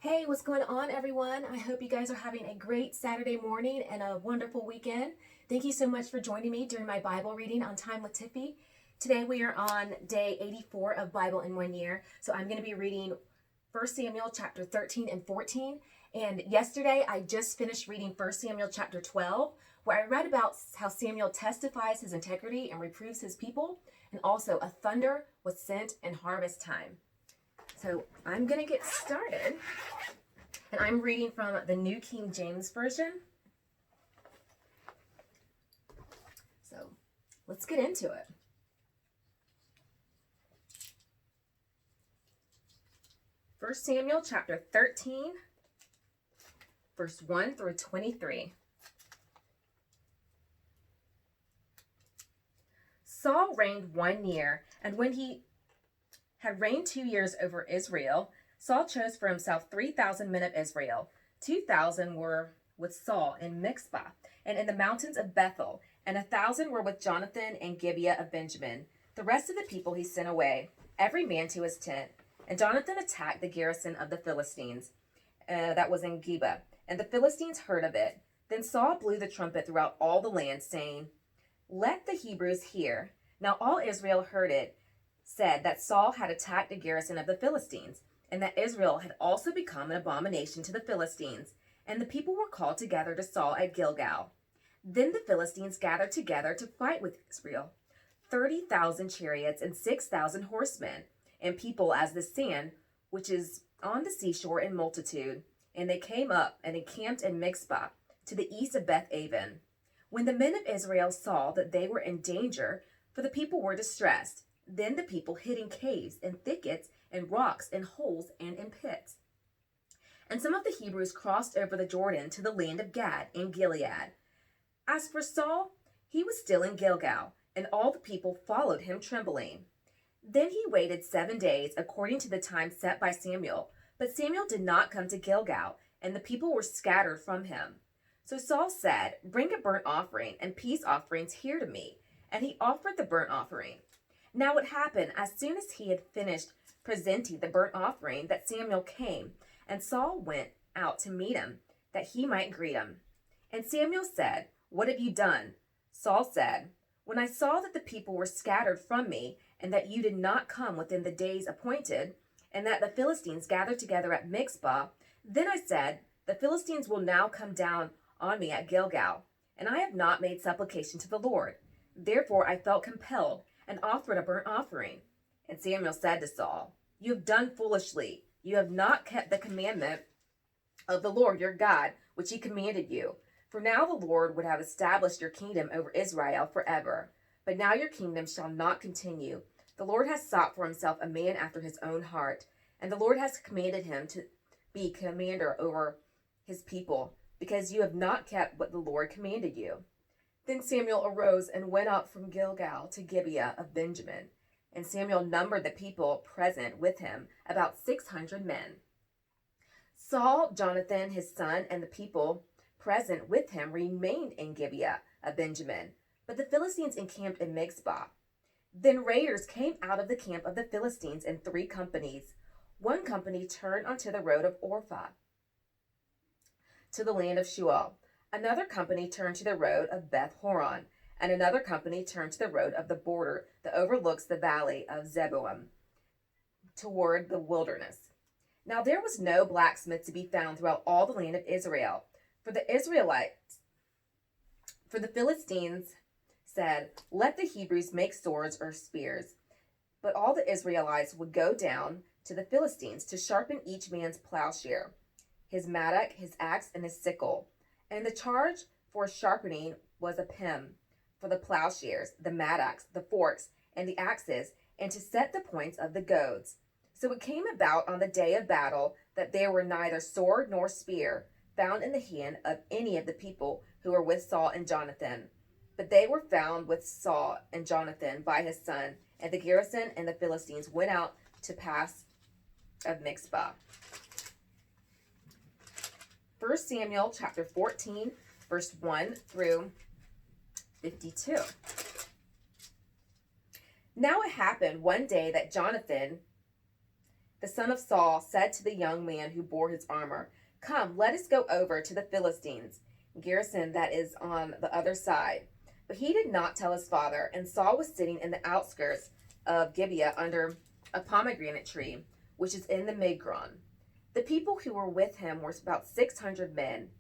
Hey, what's going on, everyone? I hope you guys are having a great Saturday morning and a wonderful weekend. Thank you so much for joining me during my Bible reading on Time with Tiffy. Today we are on day 84 of Bible in 1 year. So I'm going to be reading 1 Samuel chapter 13 and 14. And yesterday I just finished reading 1 Samuel chapter 12, where I read about how Samuel testifies his integrity and reproves his people, and also a thunder was sent in harvest time. So I'm going to get started, and I'm reading from the New King James Version. So let's get into it. 1 Samuel chapter 13, verse 1 through 23. Saul reigned 1 year, and when he had reigned 2 years over Israel, Saul chose for himself 3,000 men of Israel. 2,000 were with Saul in Mizpah and in the mountains of Bethel, and 1,000 were with Jonathan in Gibeah of Benjamin. The rest of the people he sent away, every man to his tent. And Jonathan attacked the garrison of the Philistines that was in Gibeah, and the Philistines heard of it. Then Saul blew the trumpet throughout all the land, saying, "Let the Hebrews hear." Now all Israel heard it, said that Saul had attacked the garrison of the Philistines, and that Israel had also become an abomination to the Philistines. And the people were called together to Saul at Gilgal. Then the Philistines gathered together to fight with Israel, 30,000 chariots and 6,000 horsemen, and people as the sand which is on the seashore in multitude. And they came up and encamped in Mizpah, to the east of Beth-aven. When the men of Israel saw that they were in danger, for the people were distressed, then the people hid in caves and thickets and rocks and holes and in pits. And some of the Hebrews crossed over the Jordan to the land of Gad and Gilead. As for Saul, he was still in Gilgal, and all the people followed him trembling. Then he waited 7 days according to the time set by Samuel, but Samuel did not come to Gilgal, and the people were scattered from him. So Saul said, "Bring a burnt offering and peace offerings here to me." And he offered the burnt offering. Now it happened, as soon as he had finished presenting the burnt offering, that Samuel came, and Saul went out to meet him, that he might greet him. And Samuel said, "What have you done?" Saul said, "When I saw that the people were scattered from me, and that you did not come within the days appointed, and that the Philistines gathered together at Mizpah, then I said, the Philistines will now come down on me at Gilgal, and I have not made supplication to the Lord. Therefore I felt compelled, and offered a burnt offering." And Samuel said to Saul, "You have done foolishly. You have not kept the commandment of the Lord your God, which he commanded you. For now the Lord would have established your kingdom over Israel forever. But now your kingdom shall not continue. The Lord has sought for himself a man after his own heart, and the Lord has commanded him to be commander over his people, because you have not kept what the Lord commanded you." Then Samuel arose and went up from Gilgal to Gibeah of Benjamin. And Samuel numbered the people present with him, about 600 men. Saul, Jonathan, his son, and the people present with him remained in Gibeah of Benjamin, but the Philistines encamped in Mizpah. Then raiders came out of the camp of the Philistines in 3 companies. One company turned onto the road of Ophrah to the land of Shual. Another company turned to the road of Beth Horon, and another company turned to the road of the border that overlooks the valley of Zeboim toward the wilderness. Now there was no blacksmith to be found throughout all the land of Israel, for the Philistines said, "Let the Hebrews make swords or spears." But all the Israelites would go down to the Philistines to sharpen each man's plowshare, his mattock, his axe, and his sickle. And the charge for sharpening was a pim for the plowshares, the mattocks, the forks, and the axes, and to set the points of the goads. So it came about on the day of battle that there were neither sword nor spear found in the hand of any of the people who were with Saul and Jonathan. But they were found with Saul and Jonathan by his son, and the garrison and the Philistines went out to pass of Mizpah. 1 Samuel chapter 14, verse 1 through 52. Now it happened one day that Jonathan the son of Saul, said to the young man who bore his armor, "Come, let us go over to the Philistines' garrison that is on the other side." But he did not tell his father, and Saul was sitting in the outskirts of Gibeah under a pomegranate tree, which is in the Migron. The people who were with him were about 600 men.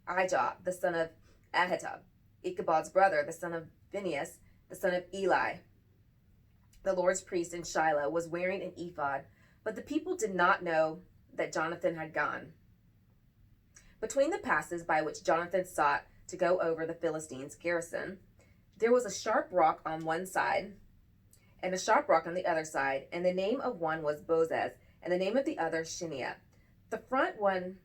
Ahijah, the son of Ahitub, Ichabod's brother, the son of Phinehas, the son of Eli, the Lord's priest in Shiloh, was wearing an ephod, but the people did not know that Jonathan had gone. Between the passes by which Jonathan sought to go over the Philistines' garrison, there was a sharp rock on one side and a sharp rock on the other side, and the name of one was Bozez, and the name of the other Shineah. The front one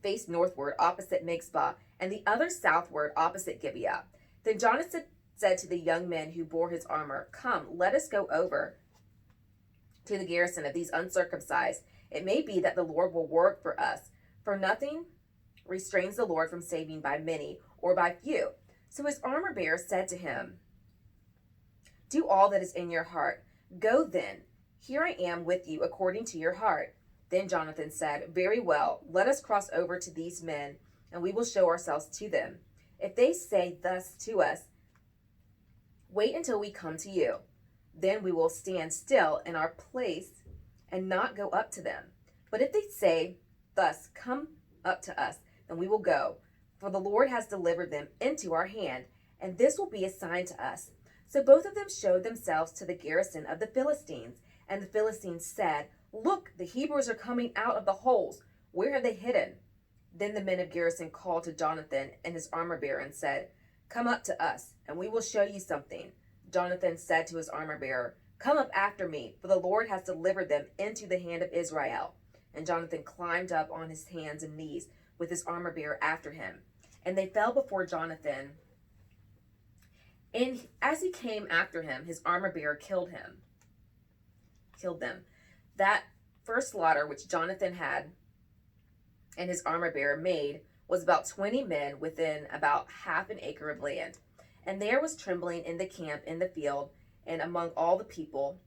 faced northward opposite Mizpah, and the other southward opposite Gibeah. Then Jonathan said to the young men who bore his armor, "Come, let us go over to the garrison of these uncircumcised. It may be that the Lord will work for us, for nothing restrains the Lord from saving by many or by few." So his armor bearer said to him, "Do all that is in your heart. Go then. Here I am with you according to your heart." Then Jonathan said, "Very well, let us cross over to these men, and we will show ourselves to them. If they say thus to us, 'Wait until we come to you,' then we will stand still in our place and not go up to them. But if they say thus, 'Come up to us,' then we will go, for the Lord has delivered them into our hand, and this will be a sign to us." So both of them showed themselves to the garrison of the Philistines, and the Philistines said, "Look, the Hebrews are coming out of the holes. Where have they hidden?" Then the men of garrison called to Jonathan and his armor bearer and said, "Come up to us, and we will show you something." Jonathan said to his armor bearer, "Come up after me, for the Lord has delivered them into the hand of Israel." And Jonathan climbed up on his hands and knees with his armor bearer after him. And they fell before Jonathan. And as he came after him, his armor bearer killed them. That first slaughter which Jonathan had and his armor bearer made was about 20 men within about half an acre of land. And there was trembling in the camp, in the field, and among all the people.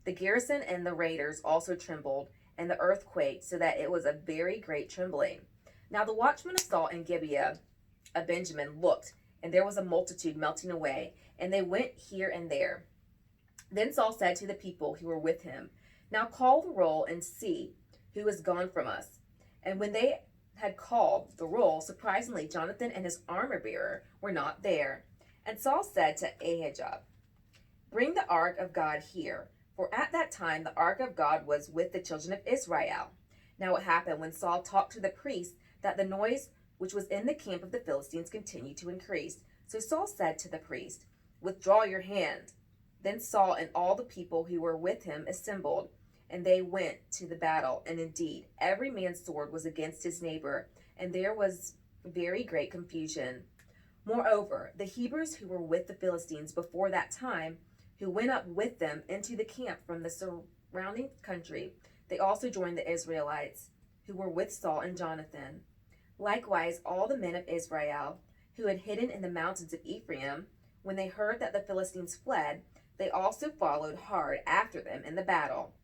The garrison and the raiders also trembled, and the earth quaked, so that it was a very great trembling. Now the watchmen of Saul and Gibeah of Benjamin looked, and there was a multitude melting away, and they went here and there. Then Saul said to the people who were with him, "Now call the roll and see who is gone from us." And when they had called the roll, surprisingly, Jonathan and his armor bearer were not there. And Saul said to Ahijah, "Bring the ark of God here." For at that time the ark of God was with the children of Israel. Now it happened when Saul talked to the priests that the noise which was in the camp of the Philistines continued to increase. So Saul said to the priest, "Withdraw your hand." Then Saul and all the people who were with him assembled, and they went to the battle. And indeed, every man's sword was against his neighbor, and there was very great confusion. Moreover, the Hebrews who were with the Philistines before that time, who went up with them into the camp from the surrounding country, they also joined the Israelites who were with Saul and Jonathan. Likewise, all the men of Israel who had hidden in the mountains of Ephraim, when they heard that the Philistines fled, they also followed hard after them in the battle.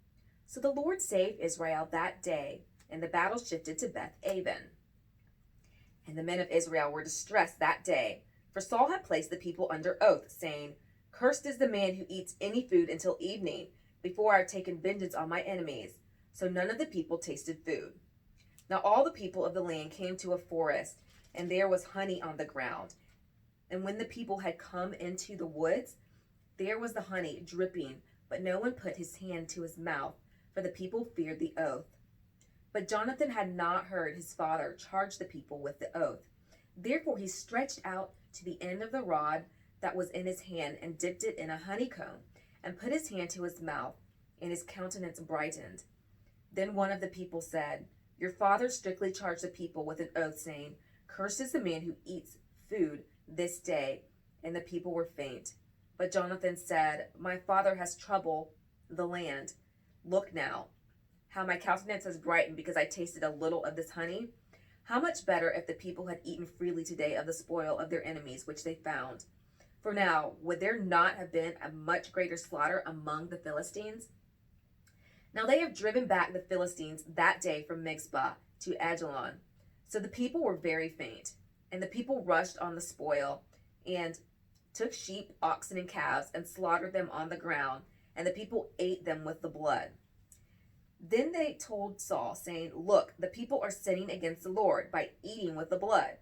So the Lord saved Israel that day, and the battle shifted to Beth-aven. And the men of Israel were distressed that day, for Saul had placed the people under oath, saying, "Cursed is the man who eats any food until evening, before I have taken vengeance on my enemies." So none of the people tasted food. Now all the people of the land came to a forest, and there was honey on the ground. And when the people had come into the woods, there was the honey dripping, but no one put his hand to his mouth, for the people feared the oath. But Jonathan had not heard his father charge the people with the oath. Therefore he stretched out to the end of the rod that was in his hand, and dipped it in a honeycomb, and put his hand to his mouth, and his countenance brightened. Then one of the people said, "Your father strictly charged the people with an oath, saying, 'Cursed is the man who eats food this day.'" And the people were faint. But Jonathan said, "My father has troubled the land. Look now, how my countenance has brightened because I tasted a little of this honey. How much better if the people had eaten freely today of the spoil of their enemies, which they found. For now, would there not have been a much greater slaughter among the Philistines?" Now they have driven back the Philistines that day from Mizpah to Ajalon. So the people were very faint, and the people rushed on the spoil and took sheep, oxen, and calves and slaughtered them on the ground, and the people ate them with the blood. Then they told Saul, saying, "Look, the people are sinning against the Lord by eating with the blood."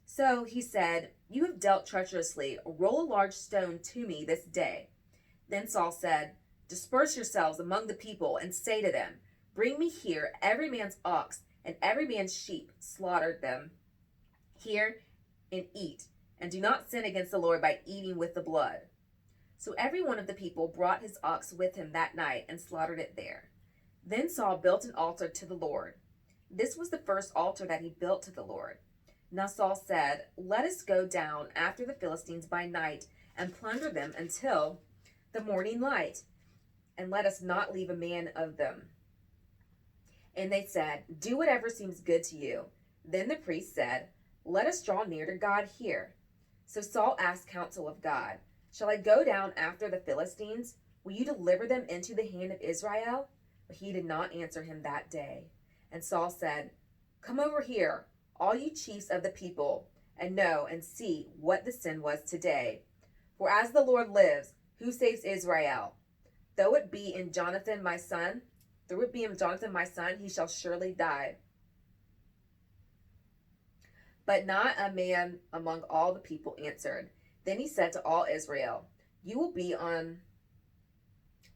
So he said, "You have dealt treacherously. Roll a large stone to me this day." Then Saul said, "Disperse yourselves among the people and say to them, bring me here every man's ox and every man's sheep, slaughter them here and eat, and do not sin against the Lord by eating with the blood." So every one of the people brought his ox with him that night and slaughtered it there. Then Saul built an altar to the Lord. This was the first altar that he built to the Lord. Now Saul said, "Let us go down after the Philistines by night and plunder them until the morning light, and let us not leave a man of them." And they said, "Do whatever seems good to you." Then the priest said, "Let us draw near to God here." So Saul asked counsel of God, "Shall I go down after the Philistines? Will you deliver them into the hand of Israel?" But he did not answer him that day. And Saul said, "Come over here, all you chiefs of the people, and know and see what the sin was today. For as the Lord lives, who saves Israel? Though it be in Jonathan my son, he shall surely die. But not a man among all the people answered. Then he said to all Israel, "You will be on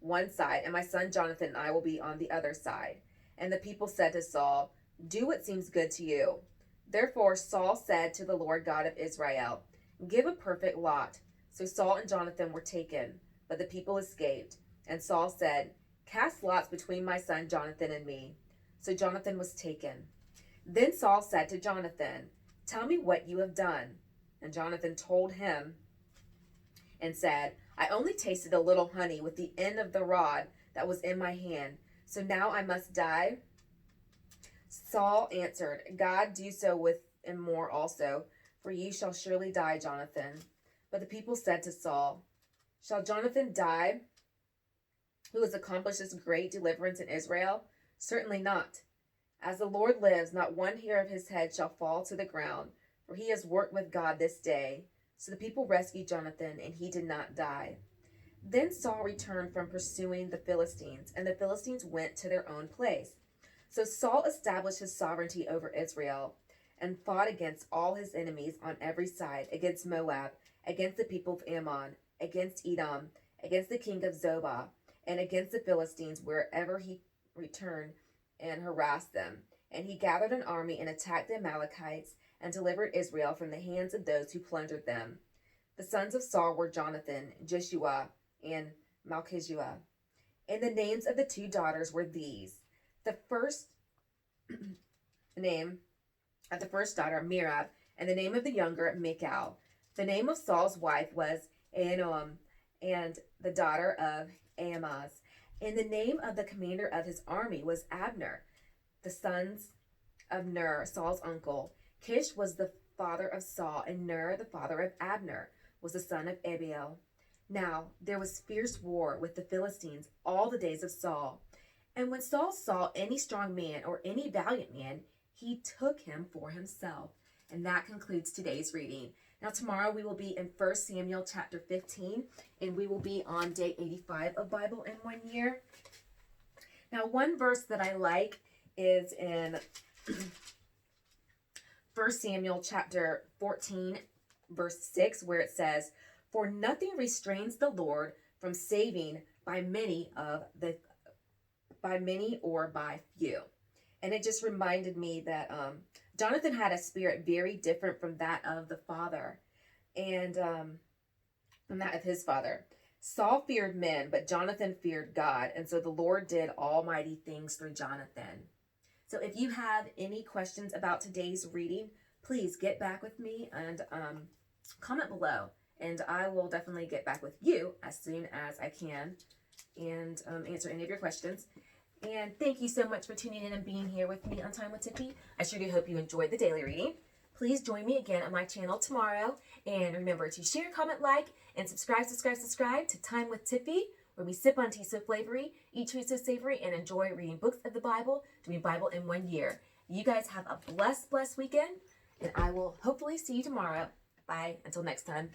one side, and my son Jonathan and I will be on the other side." And the people said to Saul, "Do what seems good to you." Therefore Saul said to the Lord God of Israel, "Give a perfect lot." So Saul and Jonathan were taken, but the people escaped. And Saul said, "Cast lots between my son Jonathan and me." So Jonathan was taken. Then Saul said to Jonathan, "Tell me what you have done." And Jonathan told him and said, "I only tasted a little honey with the end of the rod that was in my hand. So now I must die?" Saul answered, "God do so with and more also, for you shall surely die, Jonathan." But the people said to Saul, "Shall Jonathan die, who has accomplished this great deliverance in Israel? Certainly not. As the Lord lives, not one hair of his head shall fall to the ground, for he has worked with God this day." So the people rescued Jonathan, and he did not die. Then Saul returned from pursuing the Philistines, and the Philistines went to their own place. So Saul established his sovereignty over Israel and fought against all his enemies on every side, against Moab, against the people of Ammon, against Edom, against the king of Zobah, and against the Philistines wherever he returned and harassed them. And he gathered an army and attacked the Amalekites and delivered Israel from the hands of those who plundered them. The sons of Saul were Jonathan, Jeshua, and Malchijah. And the names of the two daughters were these. The first name of the first daughter, Merab, and the name of the younger, Michal. The name of Saul's wife was Ahinoam, and the daughter of Ahimaaz. And the name of the commander of his army was Abner. The sons of Ner, Saul's uncle. Kish was the father of Saul, and Ner, the father of Abner, was the son of Abiel. Now there was fierce war with the Philistines all the days of Saul. And when Saul saw any strong man or any valiant man, he took him for himself. And that concludes today's reading. Now tomorrow we will be in 1 Samuel chapter 15, and we will be on day 85 of Bible in 1 year. Now one verse that I like is in 1 Samuel chapter 14, verse 6, where it says, "For nothing restrains the Lord from saving by many or by few." And it just reminded me that Jonathan had a spirit very different from that of the father, and from that of his father. Saul feared men, but Jonathan feared God, and so the Lord did almighty things through Jonathan. So if you have any questions about today's reading, please get back with me and comment below, and I will definitely get back with you as soon as I can and answer any of your questions. And thank you so much for tuning in and being here with me on Time with Tiffy. I sure do hope you enjoyed the daily reading. Please join me again on my channel tomorrow. And remember to share, comment, like, and subscribe to Time with Tiffy, where we sip on Taste of Flavory, eat treats of savory, and enjoy reading books of the Bible to read Bible in 1 year. You guys have a blessed weekend, and I will hopefully see you tomorrow. Bye. Until next time.